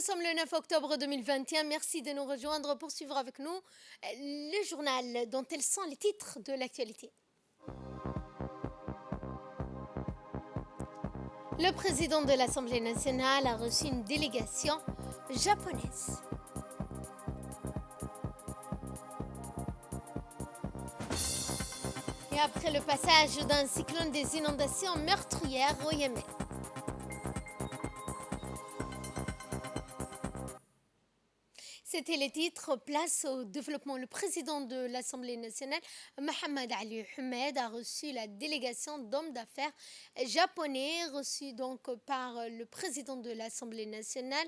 sommes le 9 octobre 2021. Merci de nous rejoindre pour suivre avec nous le journal dont elles sont les titres de l'actualité. Le président de l'Assemblée nationale a reçu une délégation japonaise. Et après le passage d'un cyclone, des inondations meurtrières au Yémen. C'était les titres. Place au développement. Le président de l'Assemblée nationale, Mohamed Ali Ahmed, a reçu la délégation d'hommes d'affaires japonais, reçue donc par le président de l'Assemblée nationale.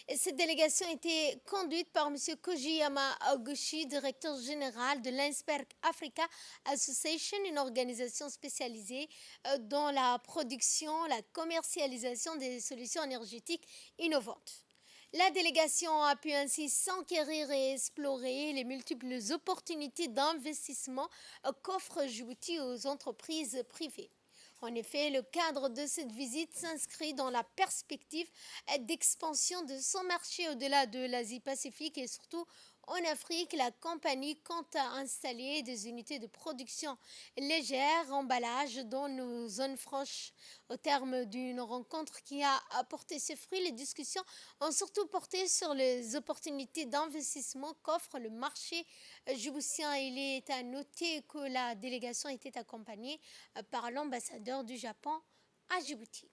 Et cette délégation était conduite par M. Koji Yamaguchi, directeur général de l'Iceberg Africa Association, une organisation spécialisée dans la production, la commercialisation des solutions énergétiques innovantes. La délégation a pu ainsi s'enquérir et explorer les multiples opportunités d'investissement qu'offre Djibouti aux entreprises privées. En effet, le cadre de cette visite s'inscrit dans la perspective d'expansion de son marché au-delà de l'Asie-Pacifique et surtout en Afrique. La compagnie compte à installer des unités de production légère, emballage dans nos zones franches. Au terme d'une rencontre qui a apporté ses fruits, les discussions ont surtout porté sur les opportunités d'investissement qu'offre le marché djiboutien. Il est à noter que la délégation était accompagnée par l'ambassadeur du Japon à Djibouti.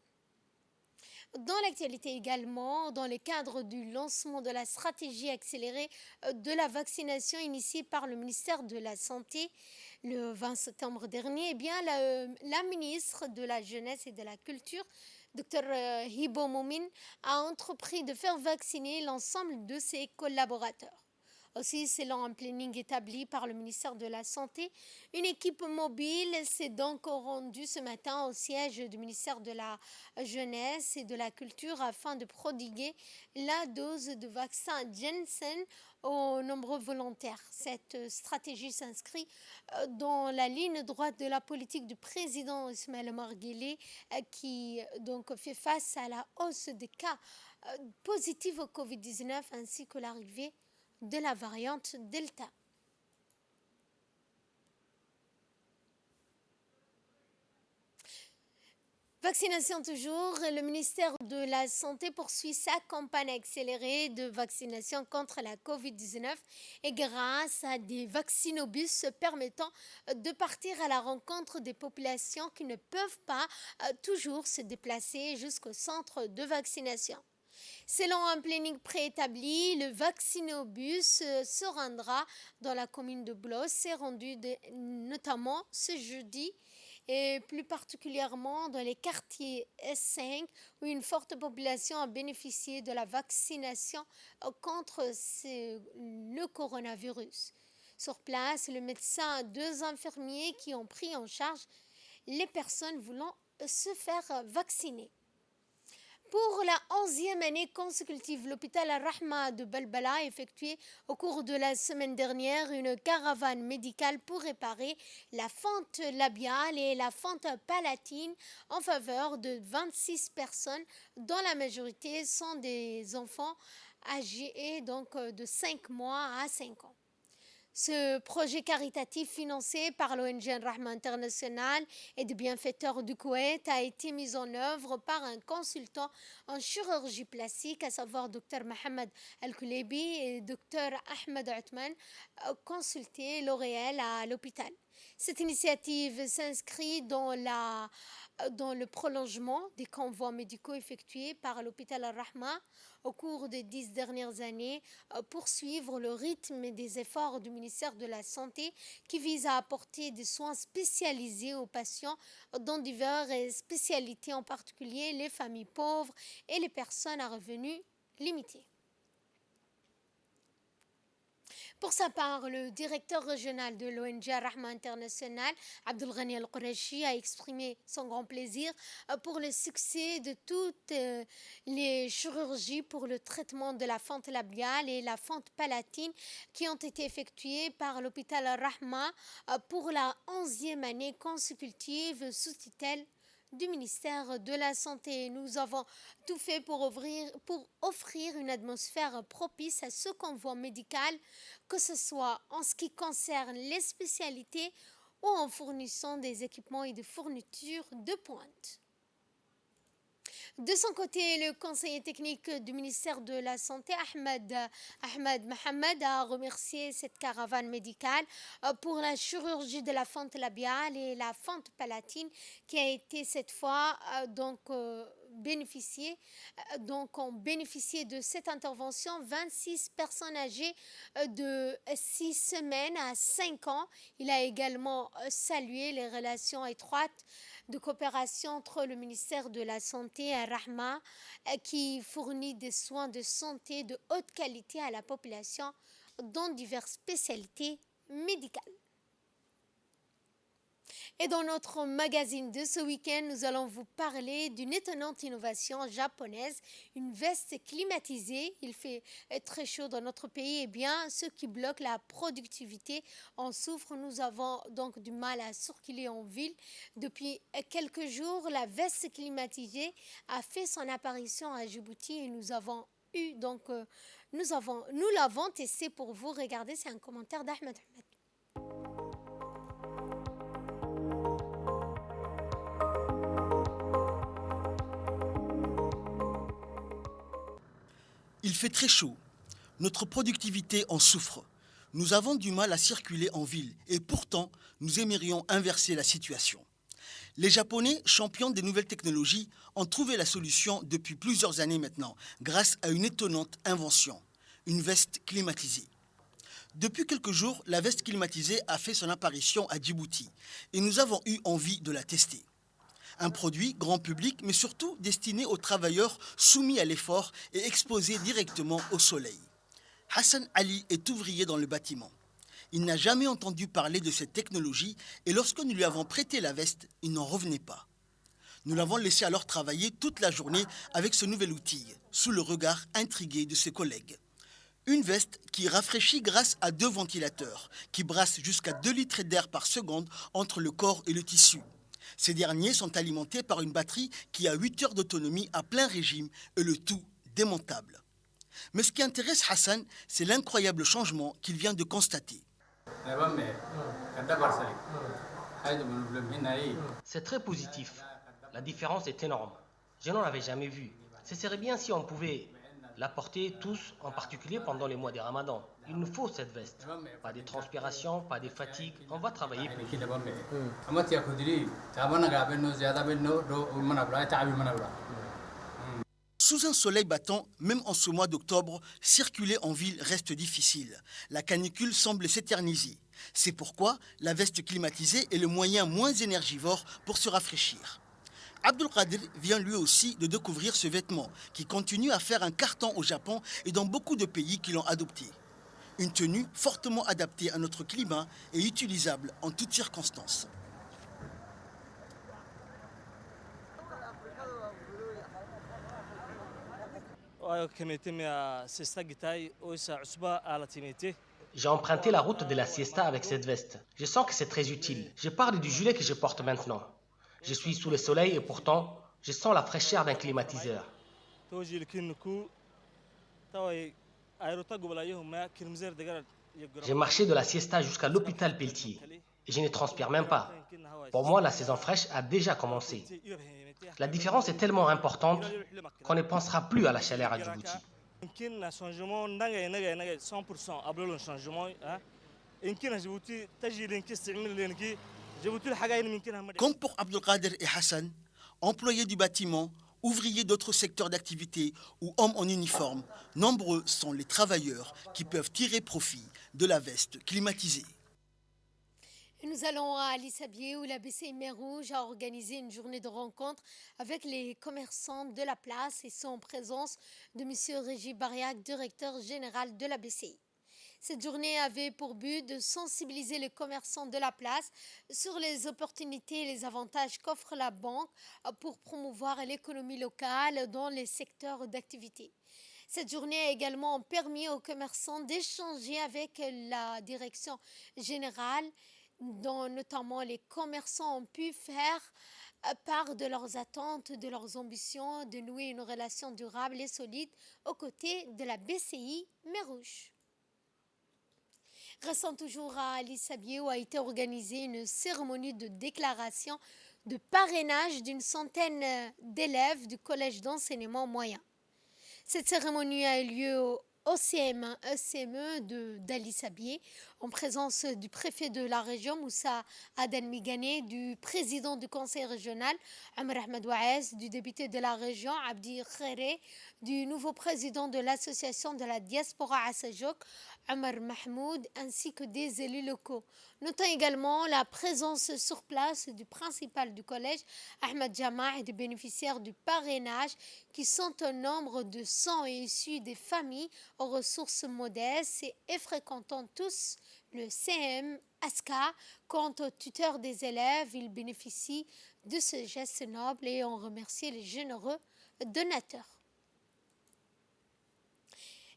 Dans l'actualité également, dans le cadre du lancement de la stratégie accélérée de la vaccination initiée par le ministère de la Santé le 20 septembre dernier, la ministre de la Jeunesse et de la Culture, Dr Hibo Moumin, a entrepris de faire vacciner l'ensemble de ses collaborateurs. Aussi, selon un planning établi par le ministère de la Santé, une équipe mobile s'est donc rendue ce matin au siège du ministère de la Jeunesse et de la Culture afin de prodiguer la dose de vaccin Janssen aux nombreux volontaires. Cette stratégie s'inscrit dans la ligne droite de la politique du président Ismaël Omar Guelleh qui donc fait face à la hausse des cas positifs au Covid-19 ainsi que l'arrivée de la variante Delta. Vaccination toujours, le ministère de la Santé poursuit sa campagne accélérée de vaccination contre la Covid-19 et grâce à des vaccinobus permettant de partir à la rencontre des populations qui ne peuvent pas toujours se déplacer jusqu'au centre de vaccination. Selon un planning préétabli, le vaccinobus se rendra dans la commune de Blos, s'est rendu notamment ce jeudi et plus particulièrement dans les quartiers S5 où une forte population a bénéficié de la vaccination contre le coronavirus. Sur place, le médecin et 2 infirmiers qui ont pris en charge les personnes voulant se faire vacciner. Pour la 11e année consécutive, l'hôpital Al-Rahma de Balbala a effectué au cours de la semaine dernière une caravane médicale pour réparer la fente labiale et la fente palatine en faveur de 26 personnes dont la majorité sont des enfants âgés donc de 5 mois à 5 ans. Ce projet caritatif financé par l'ONG Al-Rahma International et des bienfaiteurs du Koweït a été mis en œuvre par un consultant en chirurgie plastique, à savoir Dr Mohamed Al-Kuleibi et Dr Ahmed Othman, consultés L'Oréal à l'hôpital. Cette initiative s'inscrit dans le prolongement des convois médicaux effectués par l'hôpital Al-Rahma au cours des 10 dernières années, poursuivre le rythme des efforts du ministère de la Santé qui vise à apporter des soins spécialisés aux patients dans diverses spécialités, en particulier les familles pauvres et les personnes à revenus limités. Pour sa part, le directeur régional de l'ONG Al-Rahma International, Abdulghani Al-Qurashi, a exprimé son grand plaisir pour le succès de toutes les chirurgies pour le traitement de la fente labiale et la fente palatine qui ont été effectuées par l'hôpital Al-Rahma pour la 11e année consécutive sous tutelle du ministère de la Santé. Nous avons tout fait pour offrir une atmosphère propice à ce convoi médical, que ce soit en ce qui concerne les spécialités ou en fournissant des équipements et des fournitures de pointe. De son côté, le conseiller technique du ministère de la Santé, Ahmed Mohamed, a remercié cette caravane médicale pour la chirurgie de la fente labiale et la fente palatine qui a été cette fois ont bénéficié de cette intervention 26 personnes âgées de 6 semaines à 5 ans. Il a également salué les relations étroites de coopération entre le ministère de la Santé et Rahma qui fournit des soins de santé de haute qualité à la population dans diverses spécialités médicales. Et dans notre magazine de ce week-end, nous allons vous parler d'une étonnante innovation japonaise, une veste climatisée. Il fait très chaud dans notre pays, et bien ce qui bloque la productivité en souffre. Nous avons donc du mal à circuler en ville. Depuis quelques jours, la veste climatisée a fait son apparition à Djibouti et nous l'avons testé pour vous. Regardez, c'est un commentaire d'Ahmed Ahmed. Il fait très chaud. Notre productivité en souffre. Nous avons du mal à circuler en ville et pourtant, nous aimerions inverser la situation. Les Japonais, champions des nouvelles technologies, ont trouvé la solution depuis plusieurs années maintenant, grâce à une étonnante invention, une veste climatisée. Depuis quelques jours, la veste climatisée a fait son apparition à Djibouti et nous avons eu envie de la tester. Un produit grand public, mais surtout destiné aux travailleurs soumis à l'effort et exposés directement au soleil. Hassan Ali est ouvrier dans le bâtiment. Il n'a jamais entendu parler de cette technologie et lorsque nous lui avons prêté la veste, il n'en revenait pas. Nous l'avons laissé alors travailler toute la journée avec ce nouvel outil, sous le regard intrigué de ses collègues. Une veste qui rafraîchit grâce à 2 ventilateurs, qui brassent jusqu'à 2 litres d'air par seconde entre le corps et le tissu. Ces derniers sont alimentés par une batterie qui a 8 heures d'autonomie à plein régime et le tout démontable. Mais ce qui intéresse Hassan, c'est l'incroyable changement qu'il vient de constater. C'est très positif. La différence est énorme. Je n'en avais jamais vu. Ce serait bien si on pouvait la porter tous, en particulier pendant les mois des Ramadans. Il nous faut cette veste. Pas de transpiration, pas de fatigue. On va travailler plus. Sous un soleil battant, même en ce mois d'octobre, circuler en ville reste difficile. La canicule semble s'éterniser. C'est pourquoi la veste climatisée est le moyen moins énergivore pour se rafraîchir. Abdulkadir vient lui aussi de découvrir ce vêtement qui continue à faire un carton au Japon et dans beaucoup de pays qui l'ont adopté. Une tenue fortement adaptée à notre climat et utilisable en toutes circonstances. J'ai emprunté la route de la siesta avec cette veste. Je sens que c'est très utile. Je parle du gilet que je porte maintenant. Je suis sous le soleil et pourtant, je sens la fraîcheur d'un climatiseur. J'ai marché de la siesta jusqu'à l'hôpital Pelletier et je ne transpire même pas. Pour moi, la saison fraîche a déjà commencé. La différence est tellement importante qu'on ne pensera plus à la chaleur à Djibouti. Comme pour Abdelkader et Hassan, employés du bâtiment, ouvriers d'autres secteurs d'activité ou hommes en uniforme, nombreux sont les travailleurs qui peuvent tirer profit de la veste climatisée. Et nous allons à Lissabié où la BCI Mer Rouge a organisé une journée de rencontre avec les commerçants de la place et sont en présence de M. Régis Bariac, directeur général de la BCI. Cette journée avait pour but de sensibiliser les commerçants de la place sur les opportunités et les avantages qu'offre la banque pour promouvoir l'économie locale dans les secteurs d'activité. Cette journée a également permis aux commerçants d'échanger avec la direction générale, dont notamment les commerçants ont pu faire part de leurs attentes, de leurs ambitions, de nouer une relation durable et solide aux côtés de la BCI Merouche. Restant toujours à Ali Sabié, où a été organisée une cérémonie de déclaration de parrainage d'une centaine d'élèves du collège d'enseignement moyen. Cette cérémonie a eu lieu au CME d'Ali Sabié, en présence du préfet de la région, Moussa Aden Migane, du président du conseil régional, Amr Ahmed Ouaez, du député de la région, Abdi Khere, du nouveau président de l'association de la diaspora à Sajok, Omar Mahmoud, ainsi que des élus locaux. Notons également la présence sur place du principal du collège, Ahmed Jama, et des bénéficiaires du parrainage qui sont au nombre de 100 et issus des familles aux ressources modestes et fréquentant tous le CM ASCA. Quant aux tuteurs des élèves, ils bénéficient de ce geste noble et ont remercié les généreux donateurs.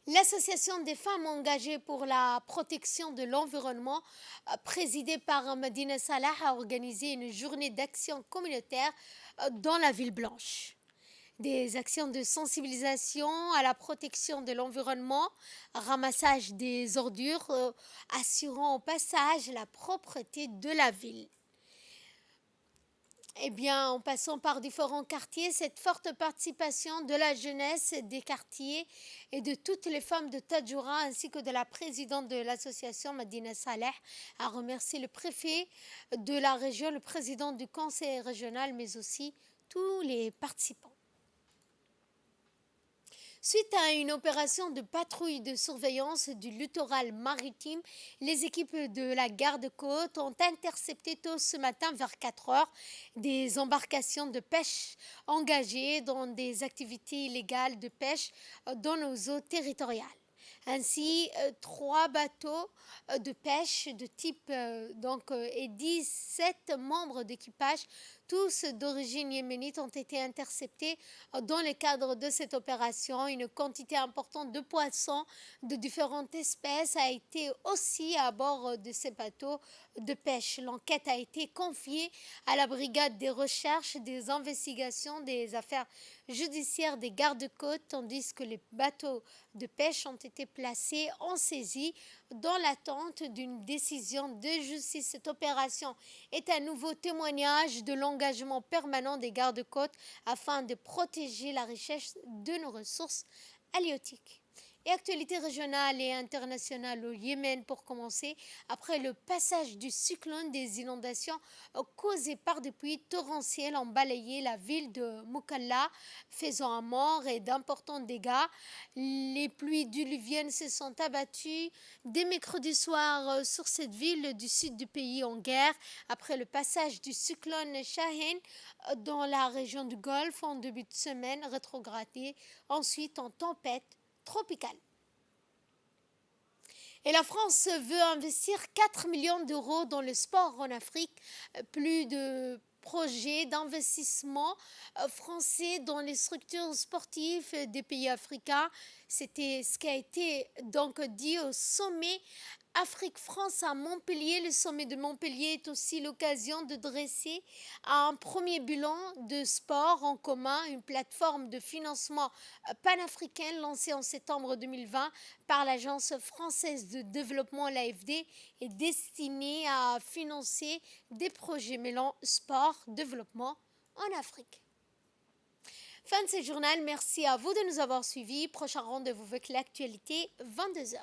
L'Association des femmes engagées pour la protection de l'environnement, présidée par Medina Salah, a organisé une journée d'action communautaire dans la ville blanche. Des actions de sensibilisation à la protection de l'environnement, ramassage des ordures, assurant au passage la propreté de la ville. En passant par différents quartiers, cette forte participation de la jeunesse des quartiers et de toutes les femmes de Tadjoura ainsi que de la présidente de l'association Medina Saleh a remercié le préfet de la région, le président du conseil régional, mais aussi tous les participants. Suite à une opération de patrouille de surveillance du littoral maritime, les équipes de la garde-côte ont intercepté tôt ce matin vers 4 heures des embarcations de pêche engagées dans des activités illégales de pêche dans nos eaux territoriales. Ainsi, 3 bateaux de pêche de type et 17 membres d'équipage, tous d'origine yéménite, ont été interceptés dans le cadre de cette opération. Une quantité importante de poissons de différentes espèces a été aussi à bord de ces bateaux de pêche. L'enquête a été confiée à la brigade des recherches, des investigations, des affaires judiciaires des gardes-côtes, tandis que les bateaux de pêche ont été placés en saisie dans l'attente d'une décision de justice. Cette opération est un nouveau témoignage de l'engagement permanent des gardes-côtes afin de protéger la richesse de nos ressources halieutiques. Et actualité régionale et internationale au Yémen pour commencer. Après le passage du cyclone, des inondations causées par des pluies torrentielles ont balayé la ville de Mukalla, faisant un mort et d'importants dégâts. Les pluies diluviennes se sont abattues dès mercredi soir sur cette ville du sud du pays en guerre, après le passage du cyclone Shahin dans la région du Golfe en début de semaine, rétrogradé ensuite en tempête tropicale. Et la France veut investir 4 millions d'euros dans le sport en Afrique. Plus de projets d'investissement français dans les structures sportives des pays africains. C'était ce qui a été donc dit au sommet Afrique-France à Montpellier. Le sommet de Montpellier est aussi l'occasion de dresser un premier bilan de sport en commun, une plateforme de financement panafricaine lancée en septembre 2020 par l'Agence française de développement, l'AFD, est destinée à financer des projets mêlant sport, développement en Afrique. Fin de ce journal, merci à vous de nous avoir suivis. Prochain rendez-vous avec l'actualité, 22h.